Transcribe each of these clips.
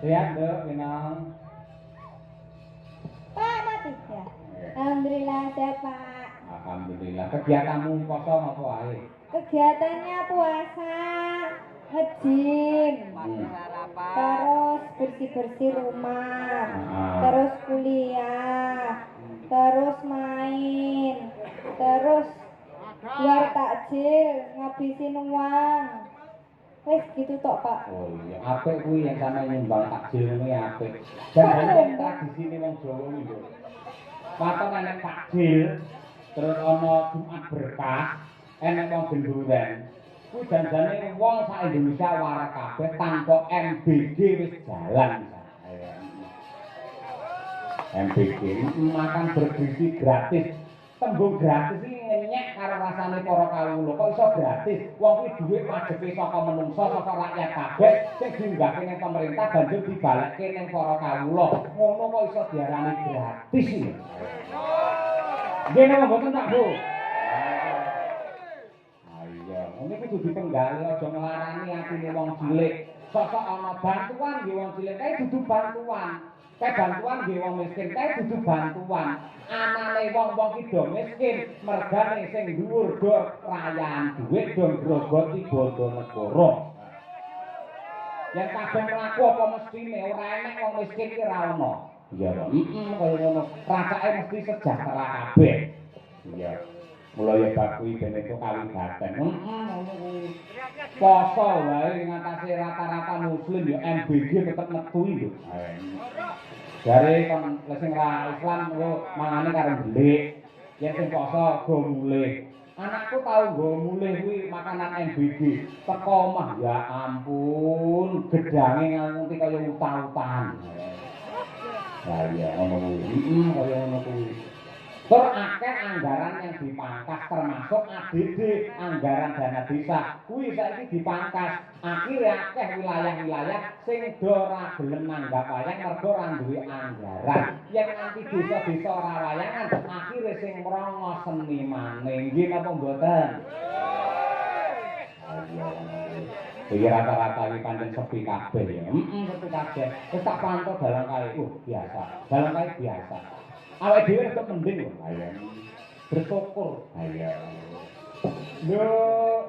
Sehat, Dok, Winong. Pak, mati ya. Alhamdulillah sehat, Pak. Alhamdulillah. Kegiatanmu poso apa wae? Kegiatannya puasa, nge-gym, terus bersih-bersih rumah, terus kuliah, terus main, terus biar takjil, ngabisin uang. Wes gitu tok, Pak. Oh iya, apik kuwi yang sampe nyumbang takjil kuwi apik. Dan yang tradisine wong Jawa kuwi lho. Patok enek takjil, terus ana Jumat berkah, enek wong genduren. Kuwi janjane wong sak Indonesia warak kabeh tanpa MBG wis jalan. MBG makan bergizi gratis. Tembung gratis iki ngenyek karo rasane para kawula. Kok iso gratis? Wong kuwi dhuwit pajeke saka menungsa, saka rakyat kabeh sing diunggahke ning pemerintah banjur dibalekke ning para kawula. Ngono kok iso diarani gratis iki. Nggih napa mboten tak, Bu? Iya, ngene kudu dipenggali aja nglarani atine wong cilik. Sosok ana bantuan nggih wong cilik kae dudu bantuan. Kae bantuan nggih wong miskin kae dudu bantuan. Anane wong-wong ki do miskin, mergane sing dhuwur do rayan dhuwit do grogoti bondo negara. Yen kabeh mlaku apa mestine ora enek wong miskin ki ra ono. Iya, kaya ngono. Rasake mesti sejahtera kabeh. Iya. Mulai bakui ben itu kawigaten. Ngono kuwi. Poso wae ngatasi rata-rata muslim ya MBG tetep metu lho. Jare kon sing ra Islam yo mangane karo ndelik. Yen sing poso go mulih. Anakku tau nggo mulih kuwi makanan MBG. Teko omah ya ampun, gedange nganti kaya utah-utahan. Lah iya ngono kuwi. Kaya ngono kuwi. Tur akeh anggaran yang dipangkas termasuk ADD, anggaran dana desa. Kuwi saiki dipangkas. Akhire akeh wilayah-wilayah sing do ora gelem nanggap wayang mergo ora duwe anggaran. Yen nganti desa-desa ora wayangan, akhire sing mrongo senimane. Nggih napa mboten? Iki rata-rata iki pancen sepi kabeh ya. Sepi kabeh. Wis tak pantau dalang kae. Biasa. Dalang kae biasa. Awake dhewe tetep mending lho. Ayo. Bersyukur. Ayo. Yo,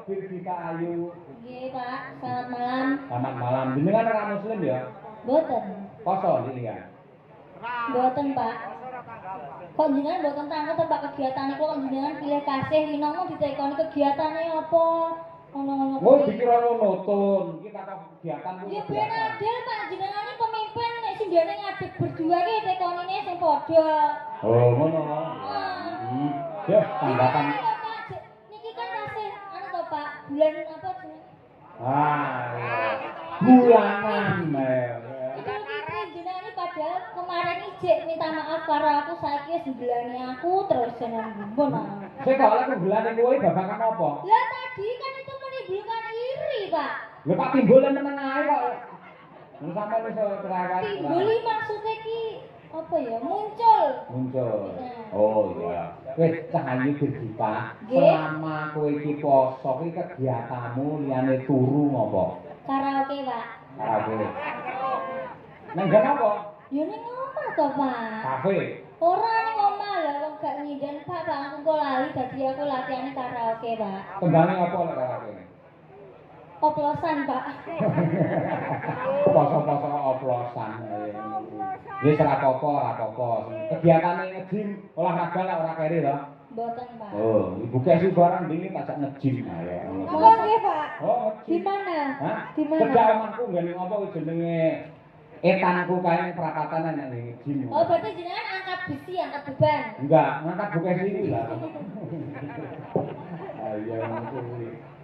Birgita Ayu. Nggih, Pak. Selamat malam. Selamat malam. Jenengan ora muslim ya? Mboten. Poso iki ya. Mboten, Pak. Kok jenengan mboten tanglet Pak kegiatan iku kok jenengan pilih kasih winong ditekoni kegiatane apa? Ngono-ngono. Oh, dikira nonton. Kita kok kegiatan kuwi. Ya ben adil Pak, jenengane pemimpin nek sindene ngadeg berdua ki tekonine sing padha. Oh, ngono. Ya, tanggapan. Niki kan kasih anu to Pak, bulan apa jenenge? Bulanan. Jenenge padahal kemarin ijek minta maaf karo aku saiki wis mbelani aku terus jeneng gumun. Sing kok lek mbelani kowe babakan apa? Lah tadi kan itu menimbulkan iri, Pak. Lha Pak timbulan meneng ae kok. Mun sampeyan iso terawat. Timbuli maksudnya ki apa ya? Muncul. Oh iya. Wis cahayu Birgita. Selama kowe iki poso iki kegiatanmu liyane turu ngopo? Karaoke, Pak. Karaoke. Nang gak apa? Ya ning omah to, Pak. Kafe. Ora ning omah lho, wong gak nyinden Pak, aku kok lali dadi aku latihane karaoke, Pak. Tembange apa lek karaoke? Oplosan, Pak. Poso-poso oplosan. Wis ora apa-apa. Kegiatane nge-gym, olahraga lah ora kere to. Mboten, Pak. Oh, ibu kasih barang dingin tak nge-gym ae. Monggo nggih, Pak. Oh, Di mana? hah? Di mana? Cedak omahku ngene apa jenenge etanku kae perapatan nek gym. Oh, berarti jenengan angkat besi, angkat beban. Enggak, ngangkat buka sini lah.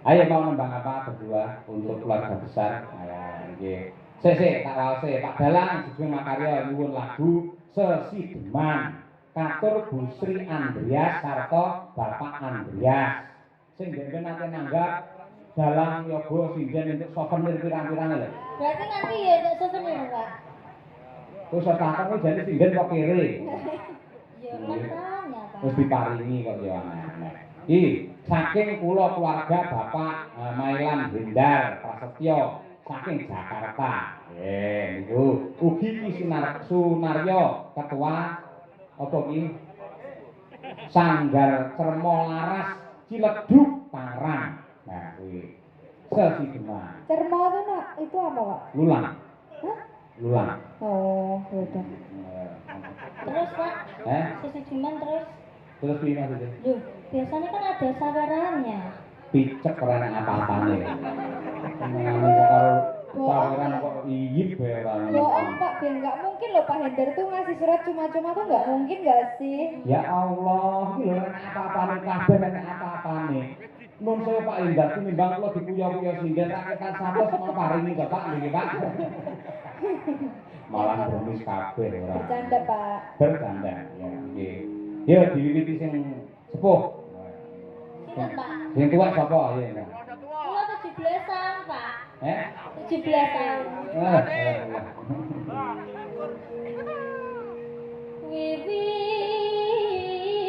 Ayo mau nembang apa berdua untuk keluarga besar. Nggih. Sik tak waose Pak Dalang Sugeng Makarya nyuwun lagu Sesideman katur Bu Sri Andreas sarta Bapak Andreas. Sing ben nate nanggap Dalang Yoga Sinden untuk souvenir pirang-pirang lho. Berarti nanti ya untuk souvenir, Pak. Terus takon jadi sinden kok kere. Ya makanya, Pak. Wis diparingi kok ya aneh-aneh. Saking kula keluarga Bapak Mailan Hendar Prasetyo saking Jakarta. Niku ugi Ki Sunaryo ketua apa ki? Sanggar Cermo Laras Ciledug Tangerang. Nah, kuwi Sesideman. Cermo itu nak itu apa, Pak? Lulang. Hah? Lulang. Oh, udah. Terus, Pak, Sesideman terus. Terus piye maksudnya? Loh, biasanya kan ada sawerannya. Picek ora nek apa-apane. Ngene karo saweran kok iyip bae ora. Bohong, Pak. Ben nggak mungkin loh Pak Hendar tuh ngasih surat cuma-cuma tuh nggak mungkin nggak sih? Ya Allah, iki lho nek apa-apane kabeh nek apa-apane. Nun saya Pak Hendar tinimbang kula dikuya-kuya sinden rakyatan sampes mau paringi Bapak nggih Pak. Malah remis kabeh ora. Bercanda, Pak. Bercanda ya nggih. Ya diwiwiti sing sepuh. Sinten, Pak? Sing tuwa sapa ya? Kula 17-an, Pak. 17-an.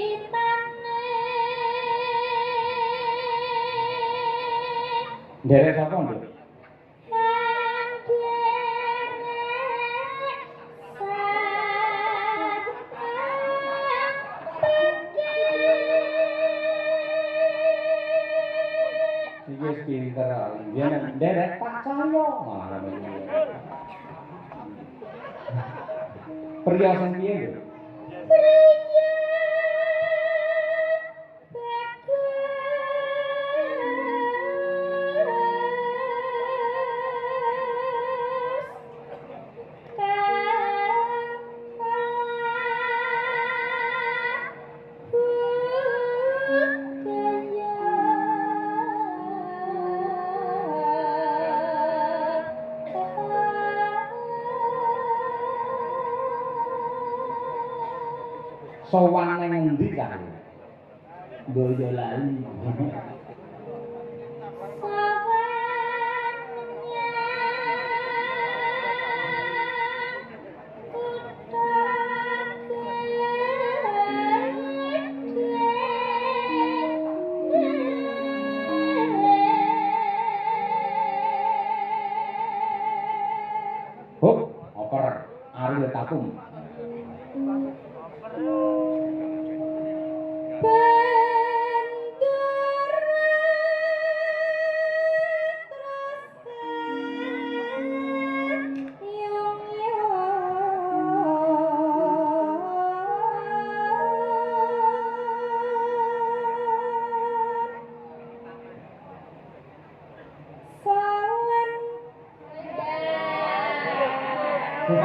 Wiwitane Nderek sapa, Nduk? Iki pinter, yen nderek Pak Cahyo malah ngene. Priya sing piye, Nduk? Sowan nang endi kan? Boyolali. Hop, oper Ariel Tatum.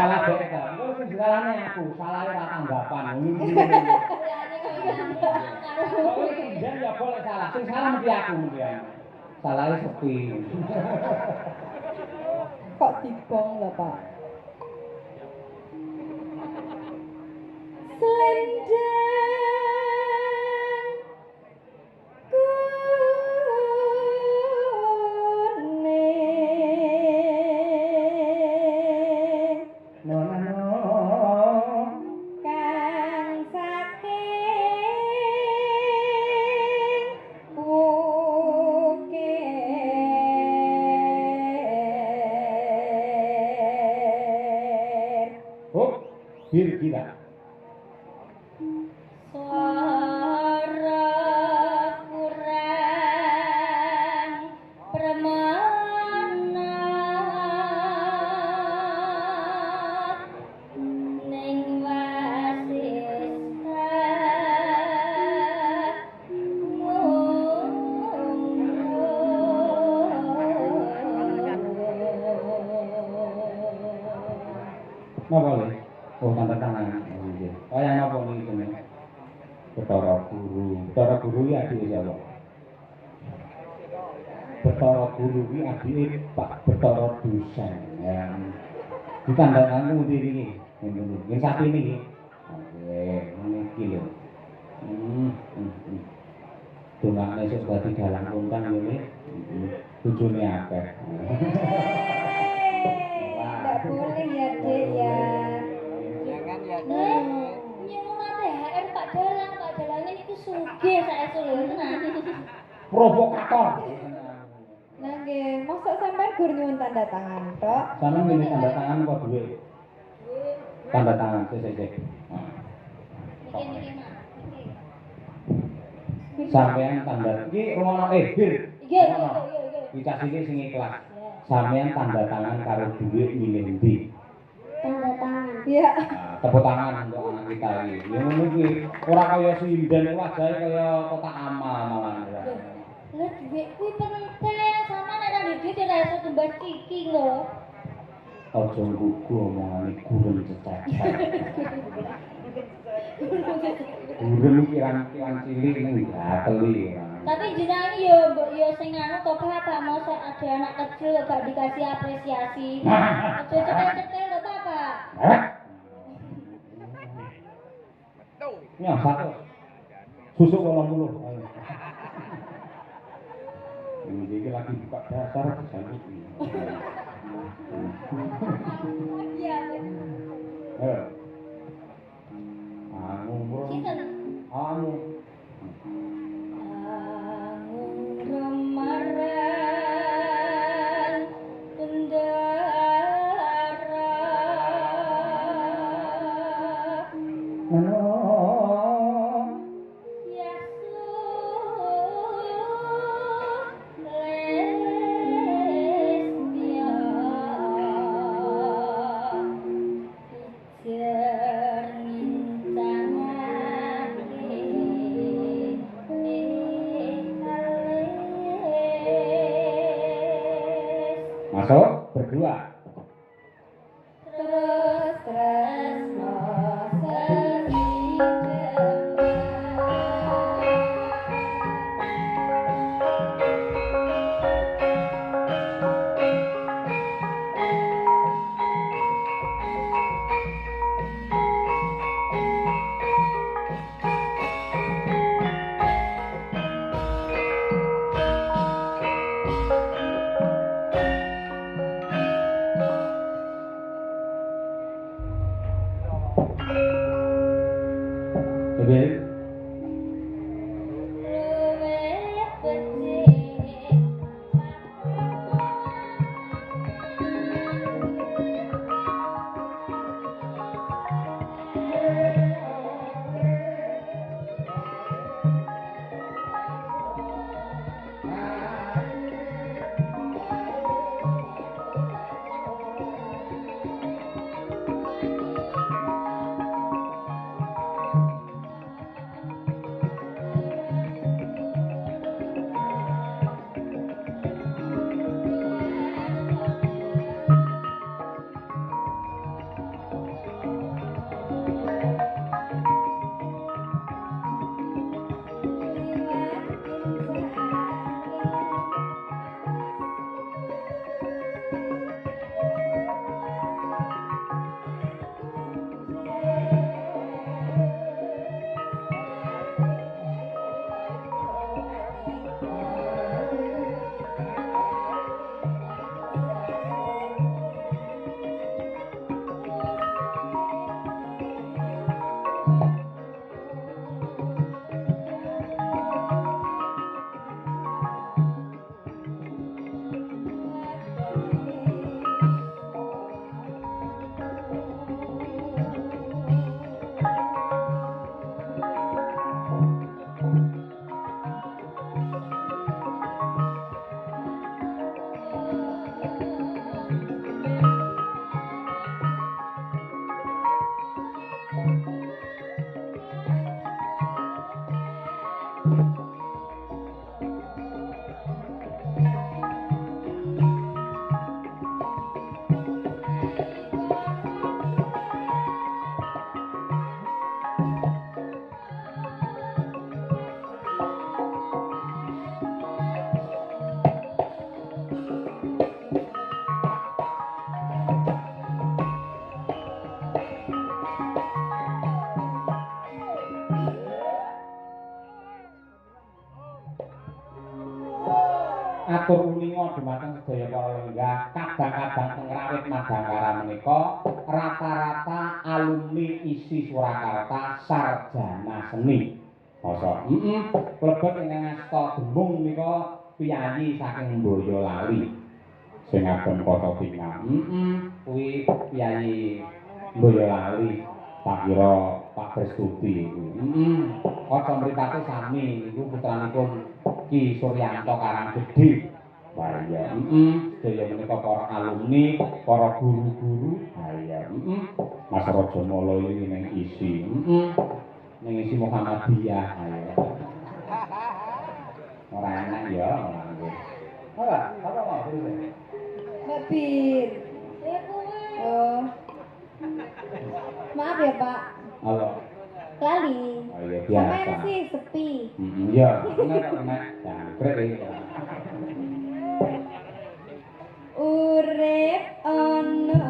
Salah dhek ta. Engko sing salahne aku, salahe ora tanggapan. Oh, sing ya boleh salah. Sing salah mesti aku mbiyen. Salahe sepi. Kok dibong lho, Pak? Bir-biran. Suara kurang permai Napa le? Oh, tanda tangan. Nggih. Kaya napa niki jeneng? Betara Guru. Betara Guru ya adik siapa? Betara Guru ki adike Pak Betara Dosen. Ya. Ditanda tangan ngendi iki? Nggih sapi niki. Nggih, niki lho. Dongane esuk dadi dalang kondang ngene. Bojone akeh. Enggak boleh ya, Dek ya. Jangan ya. Nyuwun THR Pak Dalang, Pak Dalang niku sugih saestu lho tenan. Provokator. Nah nggih, mosok sampean gur nyuwun tanda tangan tok. Sampeyan ngene tanda tangan apa duwe? Tanda tangan sik. Niki Mas. Sampeyan tanda iki rumono Bir. Nggih, Rumono. nggih. Iki iki sing ikhlas. Sampeyan tanda tangan karo dhuwit milih ndi? Tanda tangan. Iya. Nah, tepuk tangan untuk anak kita iki. Ya ngono kuwi ora kaya sinden wajahe kaya kotak amal malah. Lah dhuwit kuwi penting, sama nek nang dhuwit ora iso tembas iki lho. Aja nggugu omongane gurun cecek. Gurun kiran-kiran cilik ning gateli. Tapi jenengan yo mbok yo sing anu to Pak, mosok ada anak kecil gak dikasih apresiasi. Aja cekel-cekel lho Pak. Ya, satu. Susuk 80. Ayo. Ini iki lagi buka dasar jaluk. Iya. Anu, bro. Sinten? Anu. Angun remaran bendara. Anu. Masuk berdua. Terus tresno seni Oke. matur uninga dumateng sedaya para lenggah kadang-kadang teng Rawit Madangkara menika rata-rata alumni isi Surakarta sarjana seni. Masa klebet ingkang ngasta demung menika piyayi saking Boyolali sing agem kota Tinggal. Kuwi piyayi Boyolali tak kira Pak Prestuti kuwi. Kaca mripate sami niku putranipun Ki Suryanto Karanggedhe. Lah iya, sedaya menika para alumni, para guru-guru. Lah iya, Mas Raja Mala iki ning isi. Ning isi Muhammadiyah. Ayo. Ora enak ya, ora nggih. Ora, apa mau terus. Mbak Bir. Oh. Maaf ya, Pak. Halo. Lali. Oh iya biasa. Sampai sih sepi. Iya, enak. Jangkrik iki. Urip ana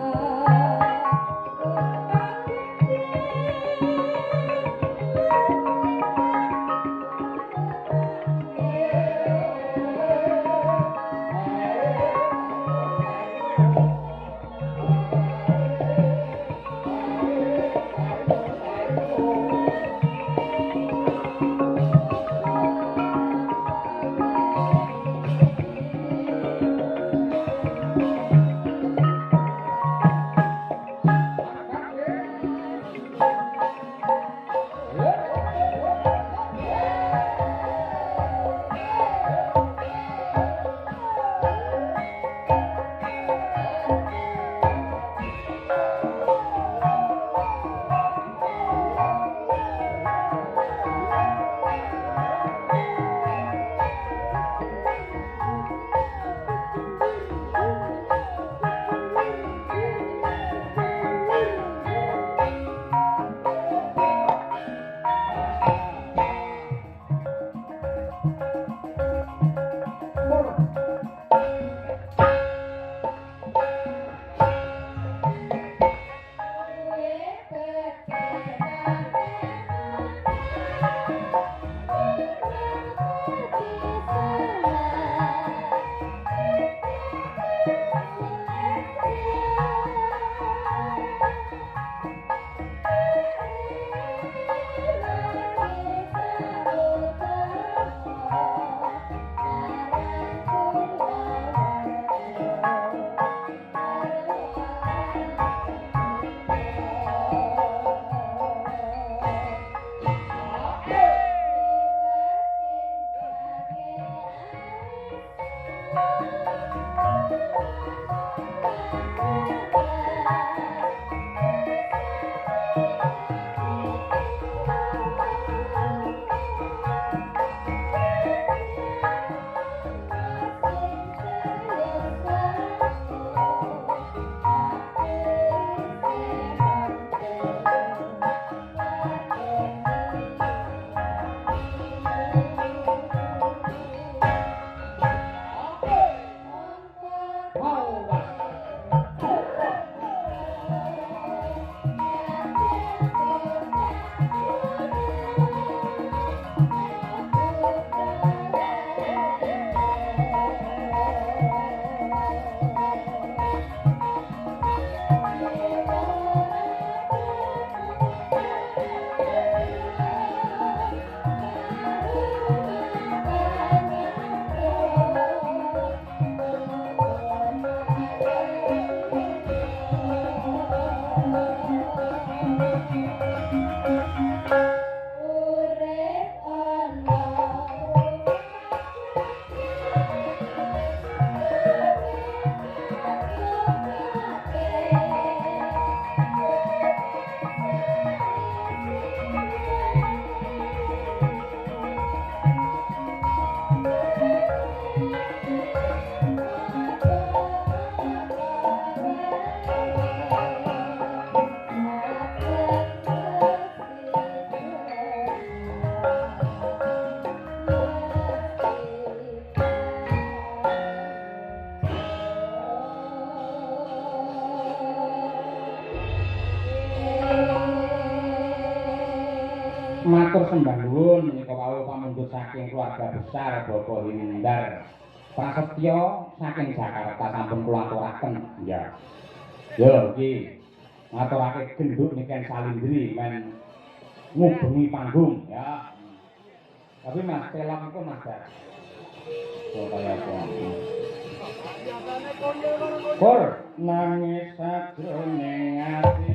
matur sembah nuwun menika kawula pamundhut saking keluarga besar Bapak Hindar Prasetyo saking Jakarta sampun kula aturaken. Ya. Yo iki ngaturake genduk niken Salindri men ngubengi panggung ya. Tapi Mas telok iku Mas. Oh kaya apa? Pur nangis sajroning ati.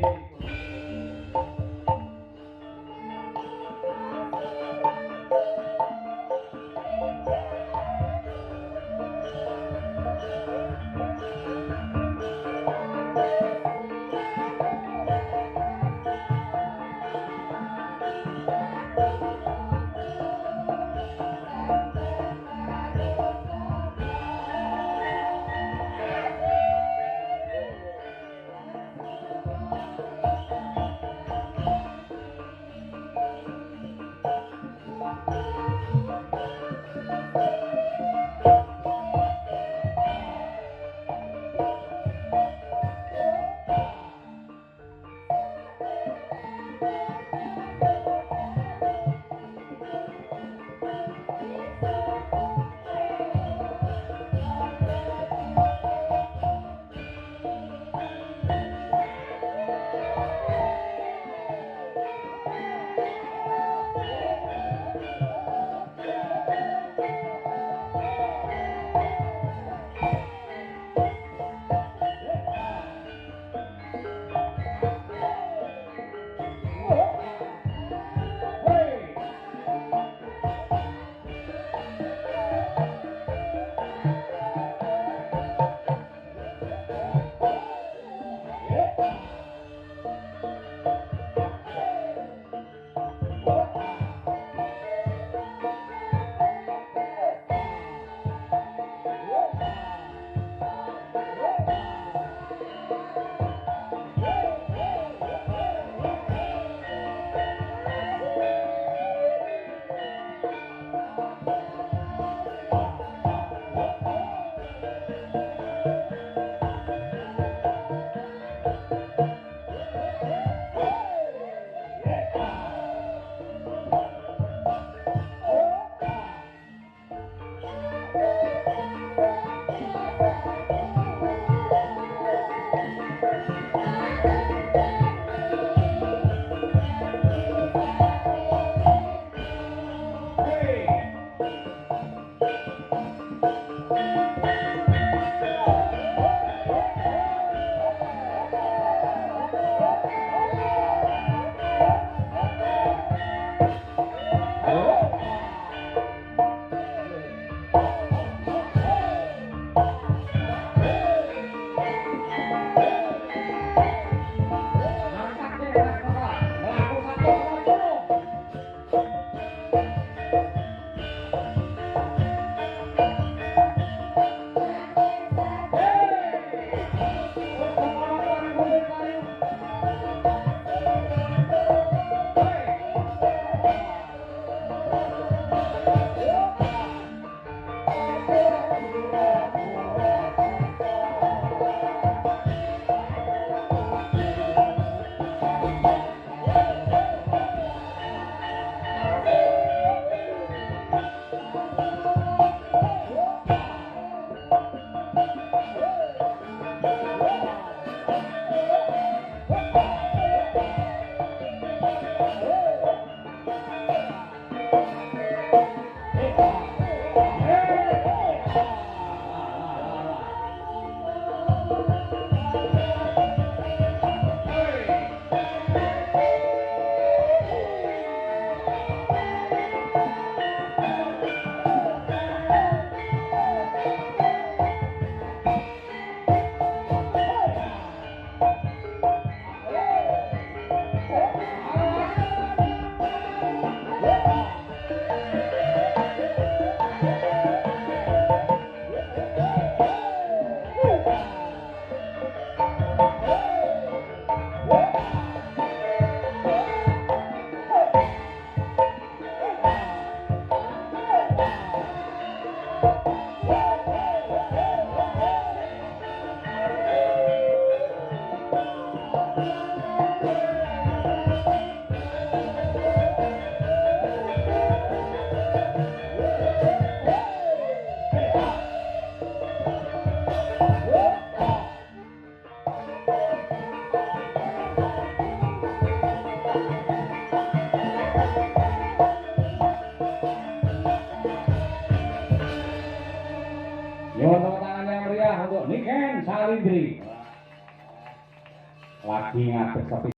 lagi ngadeg sepi